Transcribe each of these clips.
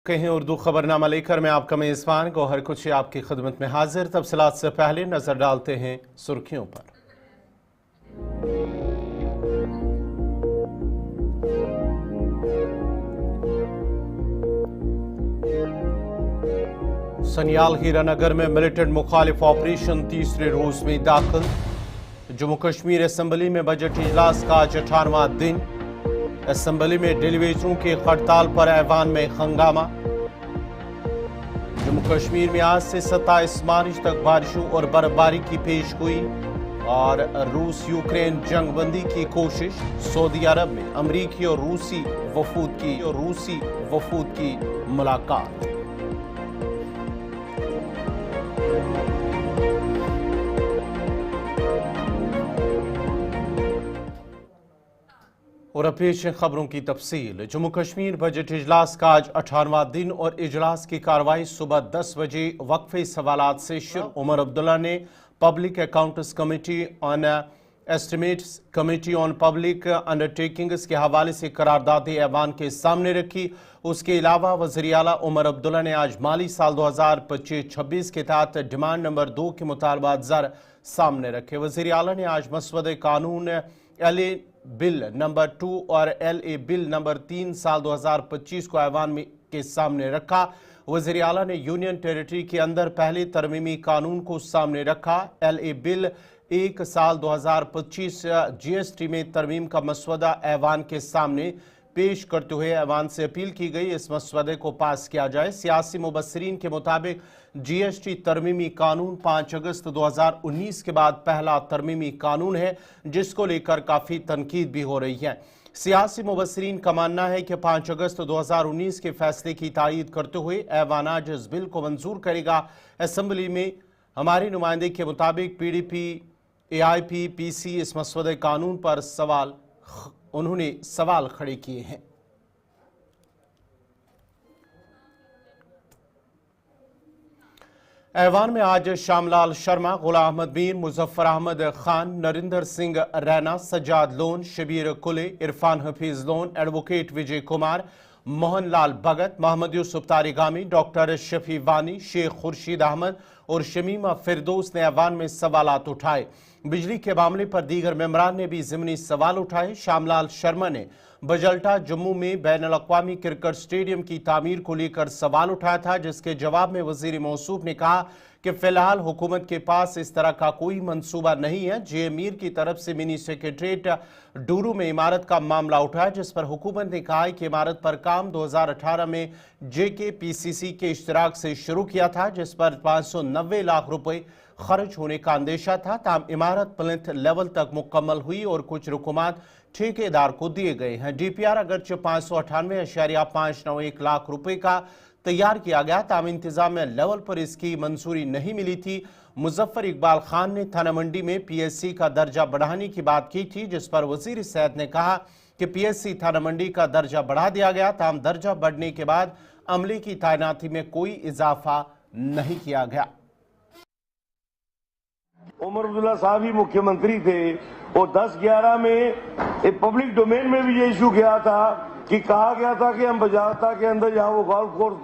कहीं उर्दू खबरनामा लेकर मैं आपका मेज़बान गौहर कुछ आपकी खिदमत में हाजिर। तफसीलात से पहले नजर डालते हैं सुर्खियों पर। सनियाल हीरानगर में मिलिटेंट मुखालिफ ऑपरेशन तीसरे रोज में दाखिल। जम्मू कश्मीर असेंबली में बजट इजलास का आज 18वां दिन। असेंबली में डेलीवेटरों की हड़ताल पर ऐवान में हंगामा। जम्मू कश्मीर में आज से 27 मार्च तक बारिशों और बर्फबारी की पेशगोई। और रूस यूक्रेन जंगबंदी की कोशिश। सऊदी अरब में अमरीकी और रूसी वफूद की मुलाकात। और पेश खबरों की तफसील। जम्मू कश्मीर बजट इजलास का आज 18वां दिन और इजलास की कार्रवाई सुबह 10 बजे वक्फे सवालात से शुरू। उमर अब्दुल्ला ने public accounts committee on estimates committee on public undertakings के हवाले से करारदाद ऐवान के सामने रखी। उसके अलावा वज़ीर आला उमर अब्दुल्ला ने आज माली साल 2025-26 के तहत डिमांड नंबर 2 के मुतालबात ज़र सामने रखे। वज़ीर आला ने आज मसवदे कानून LA बिल नंबर 2 और LA बिल नंबर 3 साल 2025 को ऐवान के सामने रखा। वज़ीर आला ने यूनियन टेरिटरी के अंदर पहले तरमीमी कानून को सामने रखा। LA बिल 1 साल 2025 GST में तरमीम का मसवदा ऐवान के सामने पेश करते हुए ऐवान से अपील की गई इस मसवदे को पास किया जाए। सियासी मुबस्सिरीन के मुताबिक GST तरमीमी कानून 5 अगस्त 2019 के बाद पहला तरमीमी कानून है, जिसको लेकर काफ़ी तनकीद भी हो रही है। सियासी मुबस्सिरीन का मानना है कि 5 अगस्त 2019 के फैसले की तायीद करते हुए ऐवान आज इस बिल को मंजूर करेगा। असेंबली में हमारे नुमाइंदे के मुताबिक PDP AIP PC इस मसवदे कानून पर उन्होंने सवाल खड़े किए हैं। ऐवान में आज श्यामलाल शर्मा, गुलाम अहमद मीर, मुजफ्फर अहमद खान, नरिंदर सिंह रैना, सज्जाद लोन, शबीर कुले, Irfan Hafeez loan, advocate Vijay Kumar, Mohan Lal Bhagat, Mohammad Yusuf Tarigami, doctor Shafi वानी, शेख खुर्शीद अहमद और शमीमा फिरदौस ने ऐवान में सवालात उठाए। बिजली के मामले पर दीगर मेंबरान ने भी ज़िमनी सवाल उठाए। श्यामलाल शर्मा ने बजल्टा जम्मू में बैनुल अक़वामी क्रिकेट स्टेडियम की तामीर को लेकर सवाल उठाया था, जिसके जवाब में वज़ीर मौसूफ ने कहा कि फिलहाल हुकूमत के पास इस तरह का कोई मंसूबा नहीं है। जे मीर की तरफ से मिनी सेक्रेटरीट डूरू में इमारत का मामला उठाया, जिस पर हुकूमत ने कहा कि इमारत पर काम 2018 में JKPCC के इश्तराक से शुरू किया था, जिस पर 590 लाख रुपए खर्च होने का अंदेशा था। ताहम इमारत प्लिंथ लेवल तक मुकम्मल हुई और कुछ रुकूमात ठेकेदार को दिए गए हैं। DPR अगरचे 598.591 लाख रुपए का तैयार किया गया, ताहम इंतजामिया लेवल पर इसकी मंजूरी नहीं मिली थी। मुजफ्फर इकबाल खान ने थाना मंडी में PSC का दर्जा बढ़ाने की बात की थी, जिस पर वजीर सेहत ने कहा कि PSC थाना मंडी का दर्जा बढ़ा दिया गया, ताहम दर्जा बढ़ने के बाद अमले की तैनाती में कोई इजाफा नहीं किया गया। उमर अब्दुल्ला साहब ही मुख्यमंत्री थे और 10/11 में एक पब्लिक डोमेन में भी ये इशू गया था कि कहा गया था कि हम बजारता के अंदर जहां वो गोल्फ कोर्स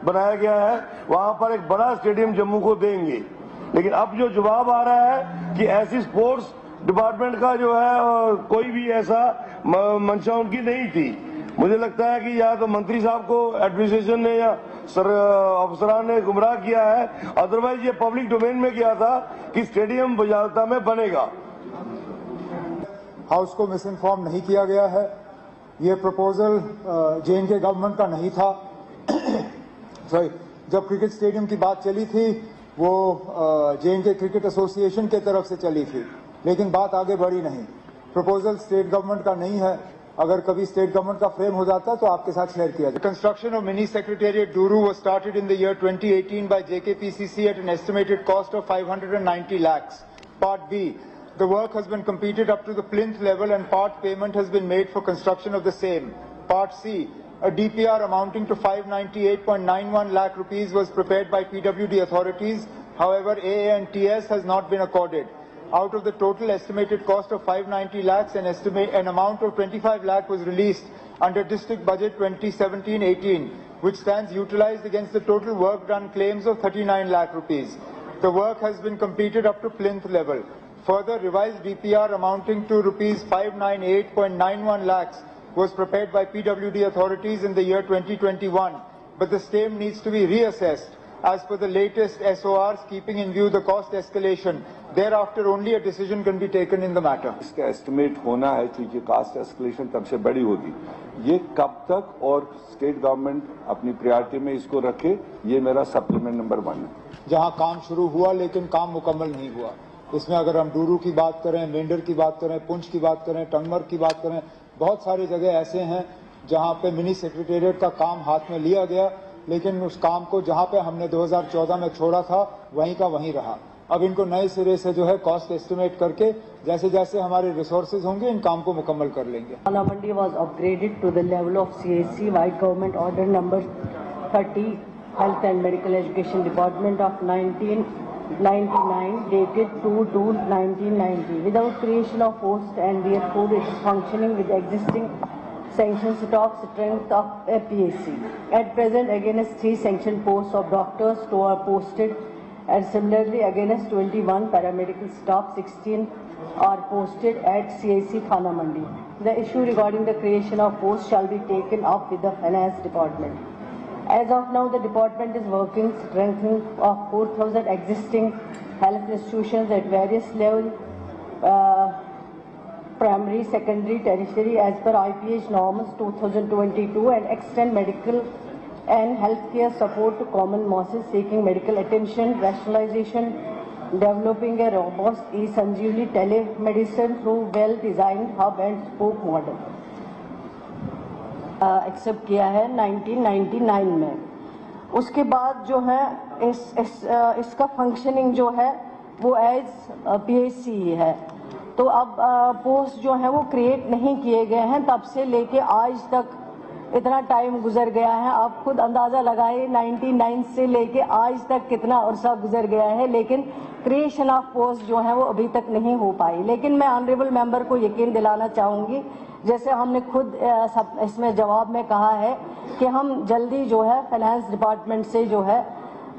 बनाया गया है वहां पर एक बड़ा स्टेडियम जम्मू को देंगे। लेकिन अब जो जवाब आ रहा है कि ऐसी स्पोर्ट्स डिपार्टमेंट का जो है कोई भी ऐसा मंशा उनकी नहीं थी। मुझे लगता है कि या तो मंत्री साहब को एडमिनिस्ट्रेशन ने या अफसरान ने गुमराह किया है, अदरवाइज ये पब्लिक डोमेन में गया था कि स्टेडियम बजारता में बनेगा। हाउस को मिस इन्फॉर्म नहीं किया गया है। ये प्रपोजल JNK गवर्नमेंट का नहीं था। सॉरी, जब क्रिकेट स्टेडियम की बात चली थी वो JNK क्रिकेट एसोसिएशन के तरफ से चली थी, लेकिन बात आगे बढ़ी नहीं। प्रपोजल स्टेट गवर्नमेंट का नहीं है। अगर कभी स्टेट गवर्नमेंट का फ्रेम हो जाता है तो आपके साथ शेयर किया जाए। Construction of mini secretariat Dooru was started in the year 2018 by JKPCC at an estimated cost of 590 lakhs. Part B, the work has been completed up to the plinth level and part payment has been made for construction of the same. Part C, a DPR amounting to 598.91 lakh rupees was prepared by PWD authorities. However, AA&TS has not been accorded. Out of the total estimated cost of 590 lakhs, an amount of 25 lakh was released under District Budget 2017-18. which stands utilized against the total work done claims of 39 lakh rupees. The work has been completed up to plinth level. Further, revised DPR amounting to rupees 598.91 lakhs was prepared by PWD authorities in the year 2021, but the same needs to be reassessed as per the latest SORs, keeping in view the cost escalation. Thereafter, only a decision can be taken in the matter. इसका estimate होना है क्योंकि cast escalation तब से बड़ी होगी। ये कब तक और स्टेट गवर्नमेंट अपनी प्रायोरिटी में इसको रखे, ये मेरा सप्लीमेंट नंबर 1 है। जहां काम शुरू हुआ लेकिन काम मुकम्मल नहीं हुआ, इसमें अगर हम डूरू की बात करें, मेंढर की बात करें, पुंछ की बात करें, टंगमर की बात करें, बहुत सारी जगह ऐसे हैं जहां पे मिनी सेक्रेटेरिएट का काम हाथ में लिया गया, लेकिन उस काम को जहां पे हमने 2014 में छोड़ा था वहीं का वहीं रहा। अब इनको नए सिरे से जो है कॉस्ट एस्टिमेट करके जैसे जैसे हमारे रिसोर्सेज होंगे इन काम को मुकम्मल कर लेंगे। थाना मंडी was upgraded to the level of CAC White Government Order number 30, Health and Medical Education Department of 1999, dated 2/2/1990, without creation of post, and therefore it is functioning with existing sanction stock strength of PAC. At present, against 3 sanction posts of doctors, 2 are posted, and similarly against 21 paramedical staff, 16 are posted at CIC Thana Mandi. The issue regarding the creation of posts shall be taken up with the Finance Department. As of now, the department is working strengthening of 4,000 existing health institutions at various levels, primary, secondary, tertiary, as per IPH norms 2022, and extend medical and healthcare support to common masses seeking medical attention, rationalization, developing a robust e-Sanjeevani telemedicine through well-designed hub and spoke model. Accept किया है 1999 में। उसके बाद जो है इसका functioning जो है वो एज PAC है। तो अब पोस्ट जो है वो क्रिएट नहीं किए गए हैं, तब से लेके आज तक इतना टाइम गुजर गया है। आप खुद अंदाजा लगाइए 99 से लेके आज तक कितना अरसा गुजर गया है, लेकिन क्रिएशन ऑफ पोस्ट जो है वो अभी तक नहीं हो पाई। लेकिन मैं ऑनरेबल मेंबर को यकीन दिलाना चाहूँगी, जैसे हमने खुद इसमें जवाब में कहा है कि हम जल्दी जो है फाइनेंस डिपार्टमेंट से जो है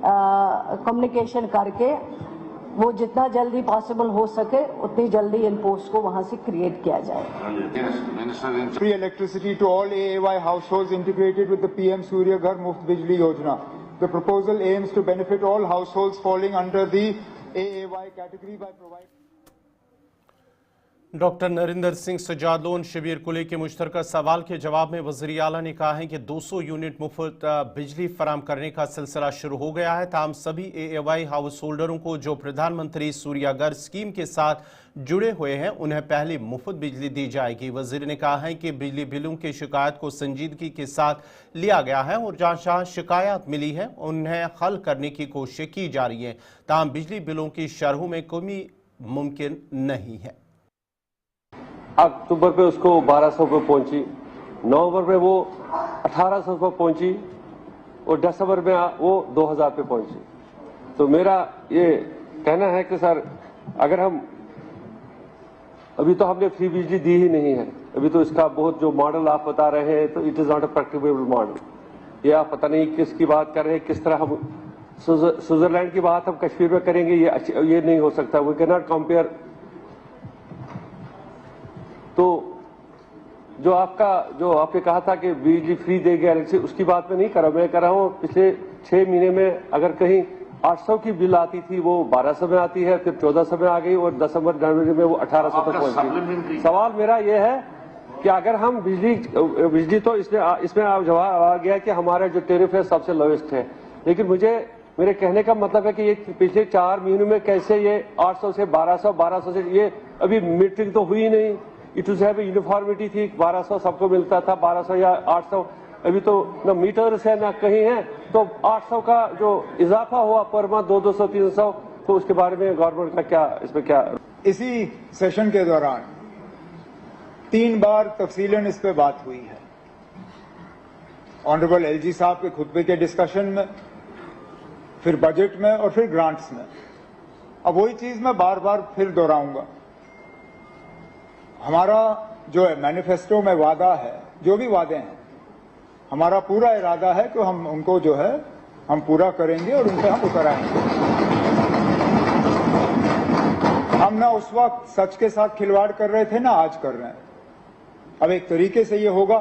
कम्युनिकेशन करके वो जितना जल्दी पॉसिबल हो सके उतनी जल्दी इन पोस्ट को वहां से क्रिएट किया जाए। Free electricity to all AAY households integrated with the PM Surya Ghar Muft Bijli Yojana. The proposal aims to benefit all households falling under the AAY category by providing doctor Narinder Singh सजादलोन शिबिर को लेकर मुश्तरका सवाल के जवाब में वज़ीर आला ने कहा है कि 200 यूनिट मुफ्त बिजली फराम करने का सिलसिला शुरू हो गया है। ताम सभी AAY हाउस होल्डरों को जो प्रधानमंत्री सूर्या घर स्कीम के साथ जुड़े हुए हैं उन्हें पहले मुफ्त बिजली दी जाएगी। वज़ीर ने कहा है कि बिजली बिलों की शिकायत को संजीदगी के साथ लिया गया है और जहाँ शिकायत मिली है उन्हें हल करने की कोशिश की जा रही है। ताम बिजली बिलों की शरहों में कमी मुमकिन नहीं है। अक्टूबर पे उसको 1200 पे पहुंची, नवंबर में वो 1800 पे पहुंची और दिसंबर में वो 2000 पे पहुंची। तो मेरा ये कहना है कि सर अगर हम अभी तो हमने फ्री बिजली दी ही नहीं है, अभी तो इसका बहुत जो मॉडल आप बता रहे हैं तो it is not a practicable model. ये आप पता नहीं किसकी बात कर रहे हैं, किस तरह हम स्विट्जरलैंड की बात हम कश्मीर में करेंगे, ये नहीं हो सकता। We can not compare. तो जो आपने कहा था कि बिजली फ्री देंगे इलेक्ट्रिसिटी, उसकी बात मैं नहीं कर रहा। मैं कह रहा हूँ पिछले 6 महीने में अगर कहीं 800 की बिल आती थी वो 1200 में आती है, फिर 1400 में आ गई और दिसंबर जनवरी में वो 1800 तक पहुंच गई। सवाल मेरा ये है कि अगर हम बिजली तो इसमें आप जवाब आ गया कि हमारा जो टेरिफ है सबसे लोएस्ट है, लेकिन मेरे कहने का मतलब है कि ये पिछले 4 महीनों में कैसे ये 800 से 1200 से ये अभी मीटरिंग तो हुई नहीं। इट टू हैव यूनिफॉर्मिटी थी, 1200 सबको मिलता था, 1200 या 800। अभी तो न मीटर्स है न कहीं है, तो 800 का जो इजाफा हुआ पर मंथ 200 300, तो उसके बारे में गवर्नमेंट का क्या इसमें क्या। इसी सेशन के दौरान 3 बार तफसीलन इस पे बात हुई है, ऑनरेबल LG साहब के खुतबे के डिस्कशन में, फिर बजट में और फिर ग्रांट्स में। अब वही चीज मैं बार बार फिर दोहराऊंगा। हमारा जो है मैनिफेस्टो में वादा है, जो भी वादे हैं हमारा पूरा इरादा है कि हम उनको जो है हम पूरा करेंगे और उन पे हम उतर आएंगे। हम ना उस वक्त सच के साथ खिलवाड़ कर रहे थे ना आज कर रहे हैं। अब एक तरीके से ये होगा,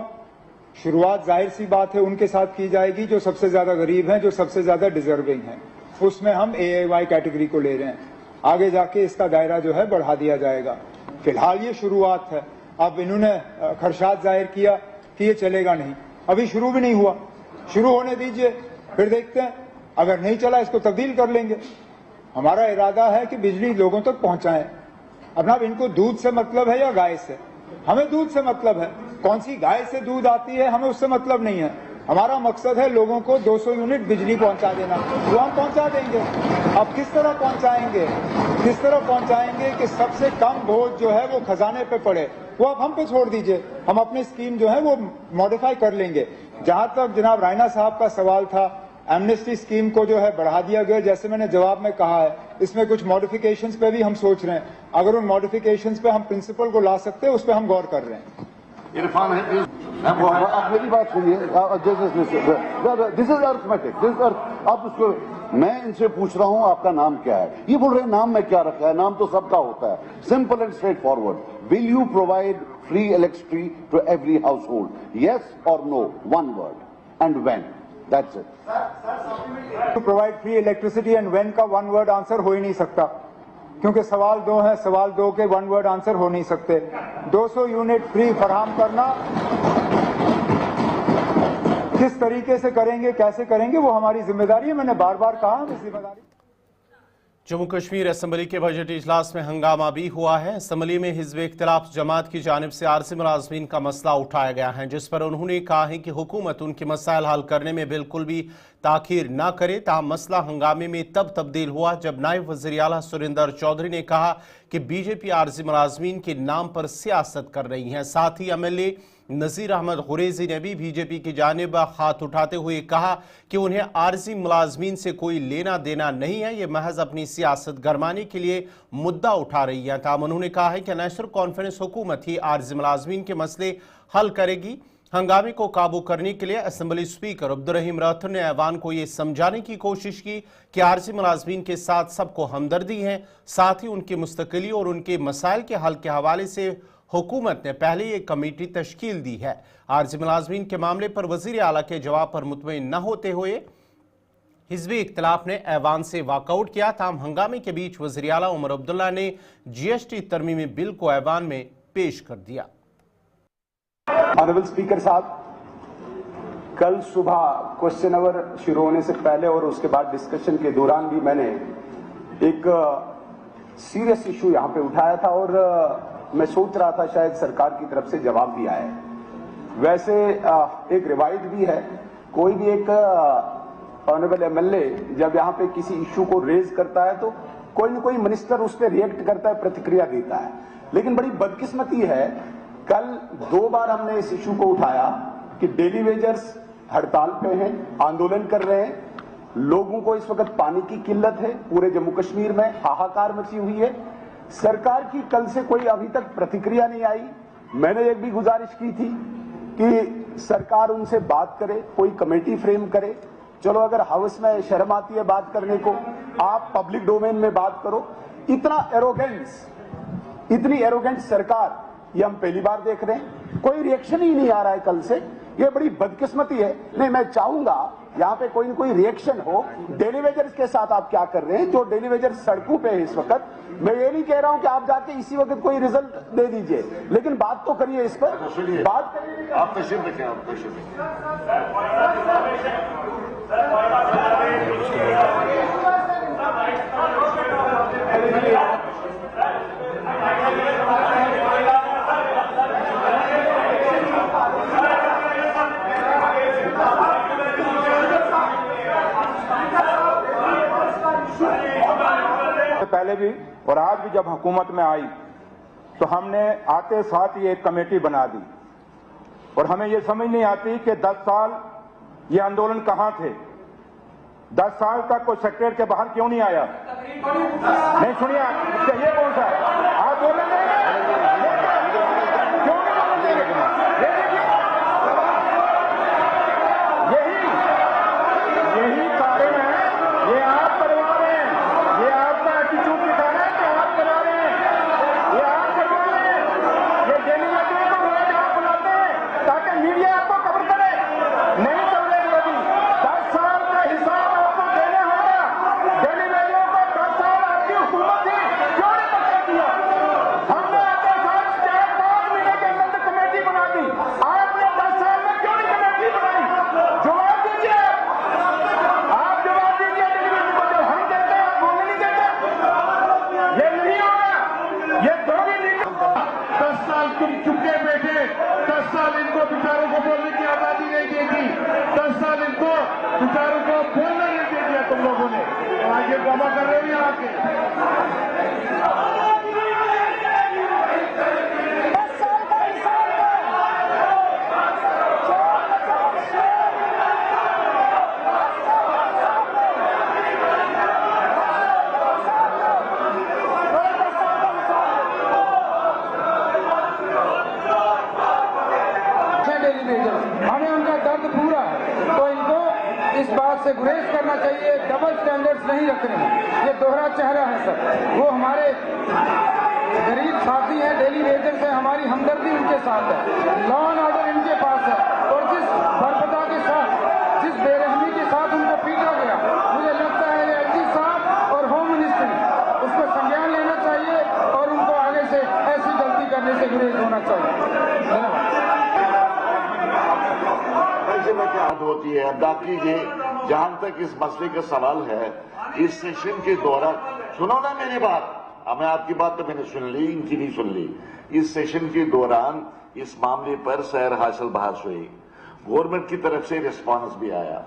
शुरुआत जाहिर सी बात है उनके साथ की जाएगी जो सबसे ज्यादा गरीब हैं, जो सबसे ज्यादा डिजर्विंग हैं। उसमें हम AAY कैटेगरी को ले रहे हैं, आगे जाके इसका दायरा जो है बढ़ा दिया जाएगा। फिलहाल ये शुरुआत है। अब इन्होंने खदशात जाहिर किया कि ये चलेगा नहीं, अभी शुरू भी नहीं हुआ, शुरू होने दीजिए, फिर देखते हैं, अगर नहीं चला इसको तब्दील कर लेंगे। हमारा इरादा है कि बिजली लोगों तक पहुंचाएं। अब इनको दूध से मतलब है या गाय से? हमें दूध से मतलब है। कौन सी गाय से दूध आती है हमें उससे मतलब नहीं है। हमारा मकसद है लोगों को 200 यूनिट बिजली पहुंचा देना, वो हम पहुंचा देंगे। अब किस तरह पहुंचाएंगे, किस तरह पहुंचाएंगे कि सबसे कम बोझ जो है वो खजाने पे पड़े, वो अब हम पे छोड़ दीजिए। हम अपनी स्कीम जो है वो मॉडिफाई कर लेंगे। जहां तक जनाब रायना साहब का सवाल था, एमनेस्टी स्कीम को जो है बढ़ा दिया गया, जैसे मैंने जवाब में कहा है, इसमें कुछ मॉडिफिकेशंस पे भी हम सोच रहे हैं। अगर उन मॉडिफिकेशंस पे हम प्रिंसिपल को ला सकते हैं, उस पर हम गौर कर रहे हैं। इरफान है, आप मेरी बात सुनिए। दिस इज अर्थमेटिक, आप उसको, मैं इनसे पूछ रहा हूं आपका नाम क्या है, ये बोल रहे हैं नाम में क्या रखा है, नाम तो सबका होता है। Simple and straightforward, will you provide free electricity to every household, yes और no, one word and when, that's it. To provide free electricity and when का वन वर्ड आंसर हो ही नहीं सकता, क्योंकि सवाल 2 है, सवाल 2 के वन वर्ड आंसर हो नहीं सकते। 200 यूनिट फ्री फराहम करना किस तरीके से करेंगे, कैसे करेंगे, वो हमारी जिम्मेदारी है। मैंने बार बार कहा इस जिम्मेदारी। जम्मू कश्मीर असम्बली के बजट इजलास में हंगामा भी हुआ है। असम्बली में हिज़्ब इख्तिलाफ जमात की जानिब से आरजी मुलाजमीन का मसला उठाया गया है, जिस पर उन्होंने कहा है कि हुकूमत उनके मसाइल हल करने में बिल्कुल भी ताखीर न करे। ताहम मसला हंगामे में तब तब्दील हुआ जब नायब वज़ीर आला सुरेंद्र चौधरी ने कहा कि बीजेपी आरजी मुलाजमीन के नाम पर सियासत कर रही है। साथ ही MLA नज़ीर अहमद गुरेजी ने भी बीजेपी की जानिब हाथ उठाते हुए कहा कि उन्हें आरजी मुलाजमीन से कोई लेना देना नहीं है, ये महज अपनी सियासत गरमाने के लिए मुद्दा उठा रही है। ताहम उन्होंने कहा है कि नेशनल कॉन्फ्रेंस हुकूमत ही आरजी मुलाजमीन के मसले हल करेगी। हंगामे को काबू करने के लिए असम्बली स्पीकर अब्दुल रहीम राठौर ने ऐवान को ये समझाने की कोशिश की कि आरजी मुलाजमीन के साथ सबको हमदर्दी है। साथ ही उनकी मुस्तकिली और उनके मसाइल के हल के हवाले से हुकूमत ने पहले एक कमेटी तश्कील दी है। आरजी मुलाजमीन के मामले पर वज़ीर आला के जवाब पर मुतमईन न होते हुए हिज़्ब इख्तिलाफ ने ऐवान से वॉकआउट किया। ताहम हंगामे के बीच वज़ीर आला उमर अब्दुल्ला ने GST तरमीमी बिल को ऐवान में पेश कर दिया। ऑनरेबल स्पीकर साहब, कल सुबह क्वेश्चन आवर शुरू होने से पहले और उसके बाद डिस्कशन के दौरान भी मैंने एक सीरियस इशू यहां पे उठाया था और मैं सोच रहा था शायद सरकार की तरफ से जवाब भी आए। वैसे एक रिवायत भी है, कोई भी एक ऑनरेबल MLA जब यहां पे किसी इशू को रेज करता है तो कोई ना कोई मिनिस्टर उस पर रिएक्ट करता है, प्रतिक्रिया देता है। लेकिन बड़ी बदकिस्मती है, कल 2 बार हमने इस इशू को उठाया कि डेली वेजर्स हड़ताल पे हैं, आंदोलन कर रहे हैं, लोगों को इस वक्त पानी की किल्लत है, पूरे जम्मू कश्मीर में हाहाकार मची हुई है। सरकार की कल से कोई अभी तक प्रतिक्रिया नहीं आई। मैंने एक भी गुजारिश की थी कि सरकार उनसे बात करे, कोई कमेटी फ्रेम करे। चलो अगर हाउस में शर्म आती है बात करने को, आप पब्लिक डोमेन में बात करो। इतना एरोगेंस, इतनी एरोगेंट सरकार ये हम पहली बार देख रहे हैं। कोई रिएक्शन ही नहीं आ रहा है कल से, ये बड़ी बदकिस्मती है। नहीं, मैं चाहूंगा यहाँ पे कोई न कोई रिएक्शन हो। डेली वेजर्स के साथ आप क्या कर रहे हैं, जो डेली वेजर सड़कों पे है इस वक्त। मैं ये नहीं कह रहा हूं कि आप जाके इसी वक्त कोई रिजल्ट दे दीजिए, लेकिन बात तो करिए इस पर, बात करिए। आप तशरीफ रखें, आप तशरीफ पहले भी और आज भी जब हुकूमत में आई तो हमने आते साथ ही एक कमेटी बना दी और हमें ये समझ नहीं आती कि 10 साल ये आंदोलन कहां थे। 10 साल तक कोई सेक्रेटरीट के बाहर क्यों नहीं आया? नहीं सुनिए, ये कौन सा आप बोल रहे हैं? क्यों नहीं बोल रहे? ड्रामा कर रहे हो यहाँ के? हमें उनका दर्द पूरा है, तो इनको इस बात से गुरेज करना चाहिए। डबल स्टैंडर्ड्स नहीं रखने हैं, ये दोहरा चेहरा है सर। वो हमारे गरीब साथी हैं, डेली वेजर से हमारी हमदर्दी उनके साथ है। लॉ एंड ऑर्डर इनके पास है, और जिस बर्बरता के साथ, जिस बेरहमी के साथ उनको पीटा गया, मुझे लगता है एलजी साहब और होम मिनिस्ट्री उसको संज्ञान लेना चाहिए और उनको आगे से ऐसी गलती करने से गुरेज होना चाहिए। धन्यवाद। में क्या हद होती है। बाकी ये जहां तक इस मसले का सवाल है, इस सेशन के दौरान सुनो ना मेरी बात, मैं आपकी बात तो मैंने सुन ली, इनकी नहीं सुन ली। इस सेशन के दौरान इस मामले पर सैर हासिल बहस हुई, गवर्नमेंट की तरफ से रिस्पॉन्स भी आया,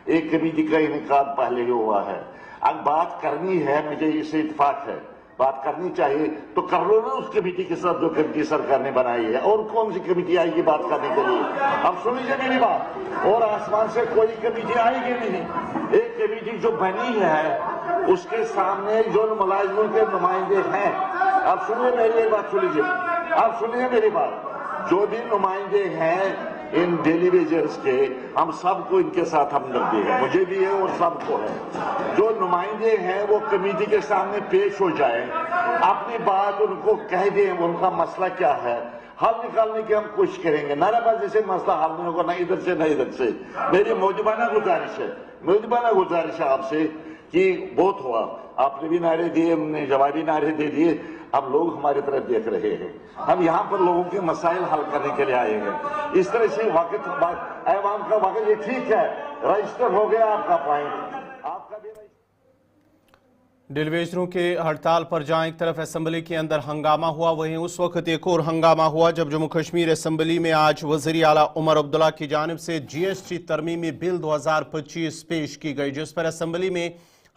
एक कमेटी का इनेकाद पहले ही हुआ है। अब बात करनी है, मुझे इससे इत्तेफाक है, बात करनी चाहिए तो कर लो ना उस कमेटी के साथ जो कमेटी सरकार ने बनाई है। और कौन सी कमेटी आएगी बात करने के लिए? अब सुन लीजिए मेरी बात, और आसमान से कोई कमेटी आएगी नहीं। एक कमेटी जो बनी है उसके सामने जो मुलाजिमों के नुमाइंदे हैं, अब सुनिए मेरी बात, सुन लीजिए, अब सुनिए मेरी बात, जो भी नुमाइंदे हैं इन डेली वेजर्स के, हम सबको इनके साथ हमदर्दी है, मुझे भी है और सबको है। जो नुमाइंदे हैं वो कमेटी के सामने पेश हो जाए, अपनी बात उनको कह दें, उनका मसला क्या है, हल निकालने की हम कोशिश करेंगे। नाराबाजी से मसला हल नहीं होगा, ना इधर से ना इधर से। मेरी मौजूदाना गुजारिश है आपसे कि बहुत हुआ, आपने भी नारे दिए, हमने जवाबी नारे दे दिए, अब लोग हमारी तरफ देख रहे हैं। हम यहाँ पर लोगों के मसाइल हल करने के लिए आए हैं। इस तरह से वाकई ऐवान का वाकई ये ठीक है, रजिस्टर हो गया आपका पॉइंट, आपका भी डेलीवेजरों के हड़ताल पर जहां एक तरफ असेंबली के अंदर हंगामा हुआ, वहीं उस वक्त एक और हंगामा हुआ जब जम्मू कश्मीर असेंबली में आज वज़ीर आला उमर अब्दुल्ला की जानिब से GST तरमीमी बिल 2025 पेश की गई, जिस पर असेंबली में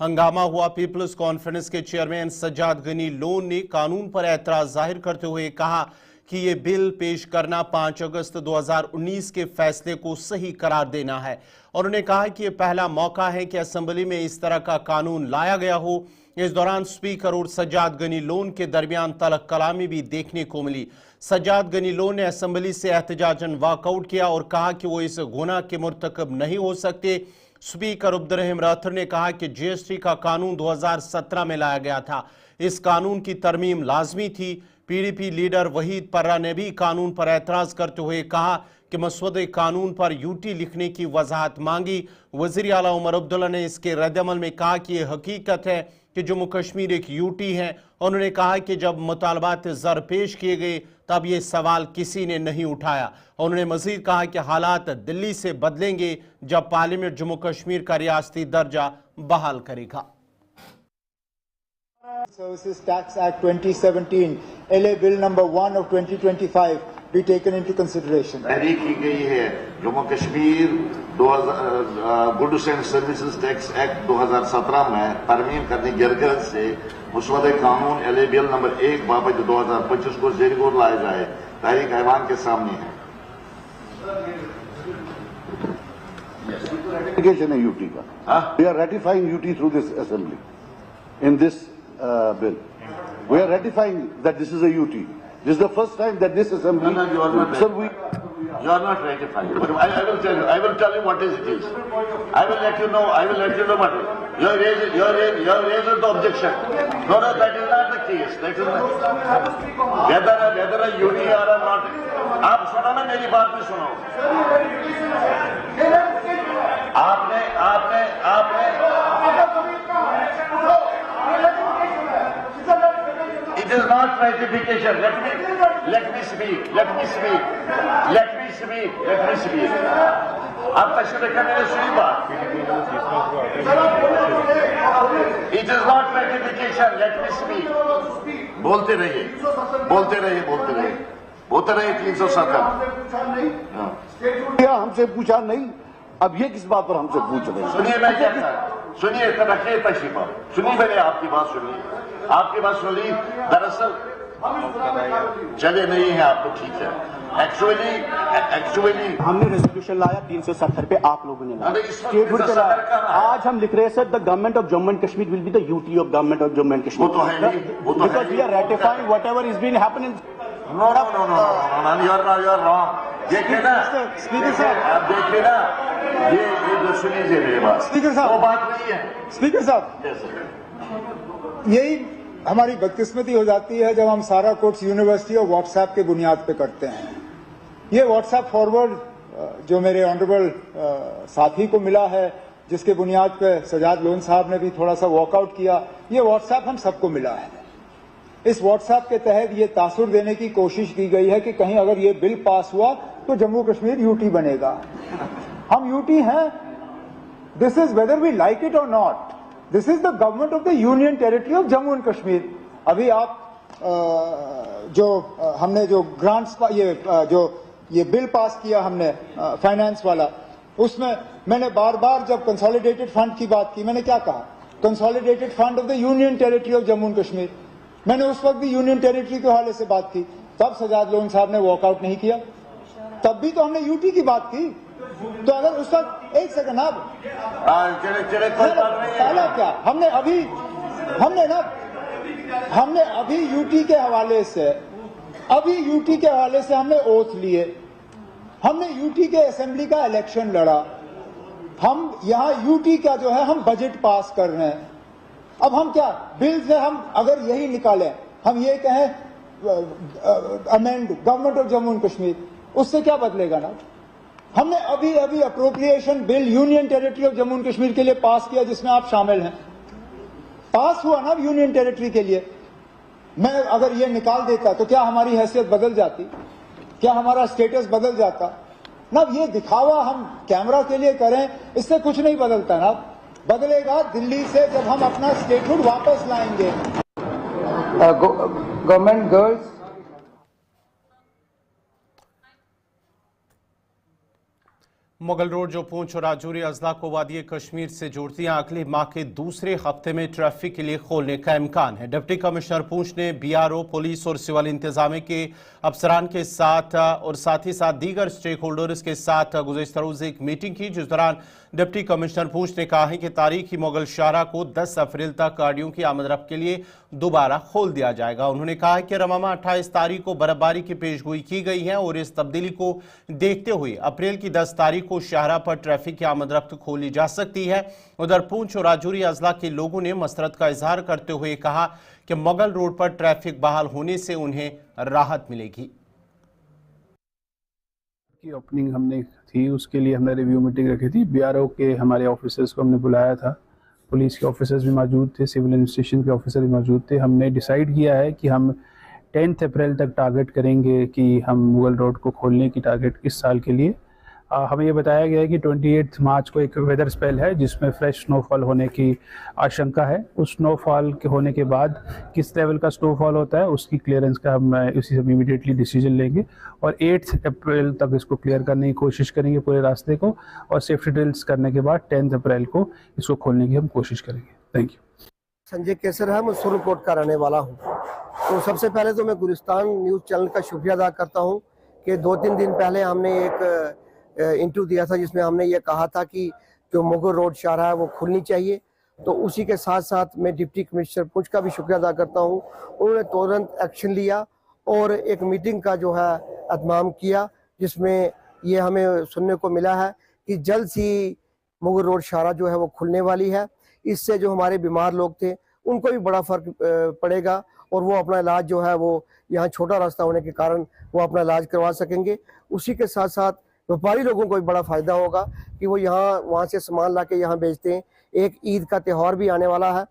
हंगामा हुआ। पीपल्स कॉन्फ्रेंस के चेयरमैन सज्जाद गनी लोन ने कानून पर एतराज जाहिर करते हुए कहा कि ये बिल पेश करना 5 अगस्त 2019 के फैसले को सही करार देना है, और उन्होंने कहा कि ये पहला मौका है कि असेंबली में इस तरह का कानून लाया गया हो। इस दौरान स्पीकर और सज्जाद गनी लोन के दरमियान तलक कलामी भी देखने को मिली। सज्जाद गनी लोन ने असेंबली से एहतजाजन वॉकआउट किया और कहा कि वो इस गुनाह के मुर्तकब नहीं हो सकते। स्पीकर अब्दुर्रहीम राठौर ने कहा कि GST का कानून 2017 में लाया गया था, इस कानून की तरमीम लाजमी थी। PDP लीडर वहीद पर्रा ने भी कानून पर एतराज करते हुए कहा कि मसवदे कानून पर UT लिखने की वजाहत मांगी। वज़ीर आला उमर अब्दुल्ला ने इसके रद्दअमल में कहा कि यह हकीकत है कि जम्मू कश्मीर एक UT है। उन्होंने कहा कि जब मुतालबात ज़र पेश किए गए तब ये सवाल किसी ने नहीं उठाया। उन्होंने मजीद कहा कि हालात दिल्ली से बदलेंगे जब पार्लियामेंट जम्मू कश्मीर का रियासती दर्जा बहाल करेगा। Services Tax Act 2017, LA Bill number 1 of 2025 be taken into consideration. तहरीक की गई है Jammu Kashmir goods and services tax act 2017 में तरमीम करने की गिरगत से मुसवदे कानून LA बिल नंबर 1 बाबत 2025 को ज़ेर गौर लाया जाए। तहरीक ऐवान के सामने है। Ratification है UT का। We are ratifying UT through this assembly. In this bill, we are ratifying that this is a UT. This is the first time that this assembly. No, you are not. Sir, you are not ratifying. But I will tell you. I will tell you what is it is. I will let you know. I will let you know what it is. You are raising the objection. No, that is not the case. That is not. Whether a UT or a not. आप सुनो ना, मेरी बात भी सुनो। आपने It is not ratification. Let me speak. आप तशरीह करने में सुनी बात। It is not ratification. Let me speak. बोलते रहिए 370। हमसे पूछा नहीं, अब ये किस बात पर हमसे पूछ रहे हैं? सुनिए मैं क्या सुनिए, रखिए तशरीफ, सुनिए, मैंने आपकी बात सुनी, आपकी बात सुनी। दरअसल चले नहीं है आप तो ठीक है। एक्चुअली हमने रेजोल्यूशन लाया 370 पे, आप लोगों ने लाया स्टेटहुड पे लाया। आज हम लिख रहे हैं the government of Jammu and Kashmir will be the UT of government of Jammu and Kashmir. वो तो है नहीं, वो तो because we are ratifying whatever is been happening. No, you are wrong. देखिए ना स्पीकर साहब, आप देखिए ना, ये जो सुनीजिए मेरी बात, स्पीकर साहब, वो बात नहीं है। स्पीकर साहब, यही हमारी बदकिस्मती हो जाती है जब हम सारा कोर्स यूनिवर्सिटी और व्हाट्सएप के बुनियाद पे करते हैं। ये व्हाट्सएप फॉरवर्ड जो मेरे ऑनरेबल साथी को मिला है, जिसके बुनियाद पे सजाद लोन साहब ने भी थोड़ा सा वॉकआउट किया, ये व्हाट्सएप हम सबको मिला है। इस व्हाट्सएप के तहत ये तासुर देने की कोशिश की गई है कि कहीं अगर ये बिल पास हुआ तो जम्मू कश्मीर यूटी बनेगा। हम यूटी हैं, this is whether we like it और not, this is the government of the union territory of Jammu and Kashmir. अभी आप हमने जो ग्रांट्स ये बिल पास किया हमने फाइनेंस वाला, उसमें मैंने बार बार जब कंसोलिडेटेड फंड की बात की, मैंने क्या कहा? Consolidated fund of the union territory of Jammu and Kashmir. मैंने उस वक्त भी यूनियन टेरिटरी के हवाले से बात की, तब सजाद लोन साहब ने वॉकआउट नहीं किया, तब भी तो हमने यूटी की बात की। तो अगर उस वक्त, एक सेकंड, आप पहला क्या हमने अभी यूटी के हवाले से हमने ओथ लिए, हमने यूटी के असेंबली का इलेक्शन लड़ा, हम यहाँ यूटी का जो है हम बजट पास कर रहे हैं। अब हम क्या बिल से हम अगर यही निकालें, हम ये कहें amend government of Jammu and Kashmir, उससे क्या बदलेगा ना? हमने अभी appropriation bill union territory of Jammu and Kashmir के लिए पास किया, जिसमें आप शामिल हैं। पास हुआ ना यूनियन टेरिटरी के लिए। मैं अगर ये निकाल देता तो क्या हमारी हैसियत बदल जाती? क्या हमारा स्टेटस बदल जाता? ना ये दिखावा हम कैमरा के लिए करें, इससे कुछ नहीं बदलता ना। बदलेगा दिल्ली से जब हम अपना स्टेटहुड वापस लाएंगे। गवर्नमेंट गर्ल्स मुगल रोड जो पूंछ और राजौरी अजला को वादी कश्मीर से जोड़ती हैं, अगले माह के दूसरे हफ्ते में ट्रैफिक के लिए खोलने का इम्कान है। डिप्टी कमिश्नर पूंछ ने बीआरओ, पुलिस और सिविल इंतजामिया के अफसरान के साथ और साथ ही साथ दीगर स्टेक होल्डर्स के साथ गुज़िश्ता रोज़ एक मीटिंग की, जिस दौरान डिप्टी कमिश्नर पूंछ ने कहा है कि तारीखी मुगल शाहरा को 10 अप्रैल तक गाड़ियों की आमदरफ्त के लिए दोबारा खोल दिया जाएगा। उन्होंने कहा कि रवामा 28 तारीख को बर्फबारी की पेशगोई की गई है और इस तब्दीली को देखते हुए अप्रैल की 10 तारीख को शाहरा पर ट्रैफिक की आमदरफ्त खोली जा सकती है। उधर पूंछ और राजौरी अजला के लोगों ने मसरत का इजहार करते हुए कहा कि मुगल रोड पर ट्रैफिक बहाल होने से उन्हें राहत मिलेगी। की ओपनिंग हमने थी, उसके लिए हमने रिव्यू मीटिंग रखी थी। बीआरओ के हमारे ऑफिसर्स को हमने बुलाया था, पुलिस के ऑफिसर्स भी मौजूद थे, सिविल एडमिनिस्ट्रेशन के ऑफिसर भी मौजूद थे। हमने डिसाइड किया है कि हम 10 अप्रैल तक टारगेट करेंगे कि हम मुगल रोड को खोलने की टारगेट इस साल के लिए। हमें ये बताया गया है कि 28 मार्च को एक वेदर स्पेल है जिसमें फ्रेश स्नोफॉल होने की आशंका है। उस स्नोफॉल के होने के बाद किस लेवल का स्नोफॉल होता है उसकी क्लियरेंस का हम इसी से इमीडिएटली डिसीजन लेंगे और 8 अप्रैल तक इसको क्लियर करने की कोशिश करेंगे पूरे रास्ते को, और सेफ्टी ड्रिल्स करने के बाद 10 अप्रैल को इसको खोलने की हम कोशिश करेंगे। Thank you. संजय केसर है, मैं सुरनकोट का रहने वाला हूँ। तो सबसे पहले तो मैं गुलिस्तान न्यूज़ चैनल का शुक्रिया अदा करता हूँ कि 2-3 दिन पहले हमने एक इंटरव्यू दिया था जिसमें हमने ये कहा था कि जो मुगल रोड शाहरा है वो खुलनी चाहिए। तो उसी के साथ साथ मैं डिप्टी कमिश्नर पूंछ का भी शुक्रिया अदा करता हूँ, उन्होंने तुरंत एक्शन लिया और एक मीटिंग का जो है एहतमाम किया, जिसमें ये हमें सुनने को मिला है कि जल्द ही मुगल रोड शाहरा जो है वो खुलने वाली है। इससे जो हमारे बीमार लोग थे उनको भी बड़ा फर्क पड़ेगा और वो अपना इलाज जो है वो यहाँ छोटा रास्ता होने के कारण वो अपना इलाज करवा सकेंगे। उसी के साथ साथ व्यापारी लोगों को भी बड़ा फायदा होगा कि वो यहाँ वहाँ से सामान ला के यहाँ बेचते हैं। एक ईद का त्यौहार भी आने वाला है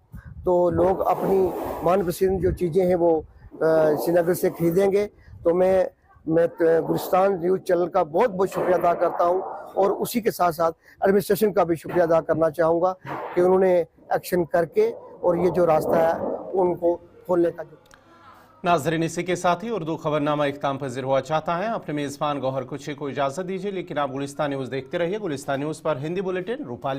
तो लोग अपनी मनपसंद जो चीज़ें हैं वो श्रीनगर से खरीदेंगे। तो मैं गुलिस्तान न्यूज़ चैनल का बहुत बहुत शुक्रिया अदा करता हूँ और उसी के साथ साथ एडमिनिस्ट्रेशन का भी शुक्रिया अदा करना चाहूँगा कि उन्होंने एक्शन करके और ये जो रास्ता है उनको खोलने का जो। नाज़रीन, इसी के साथ ही उर्दू खबरनामा इख्तिताम पज़ीर हुआ चाहता है। अपने मेज़बान गौहर कुछे को इजाज़त दीजिए, लेकिन आप गुलिस्तान न्यूज़ देखते रहिए। गुलिस्तान न्यूज़ पर हिंदी बुलेटिन रूपाली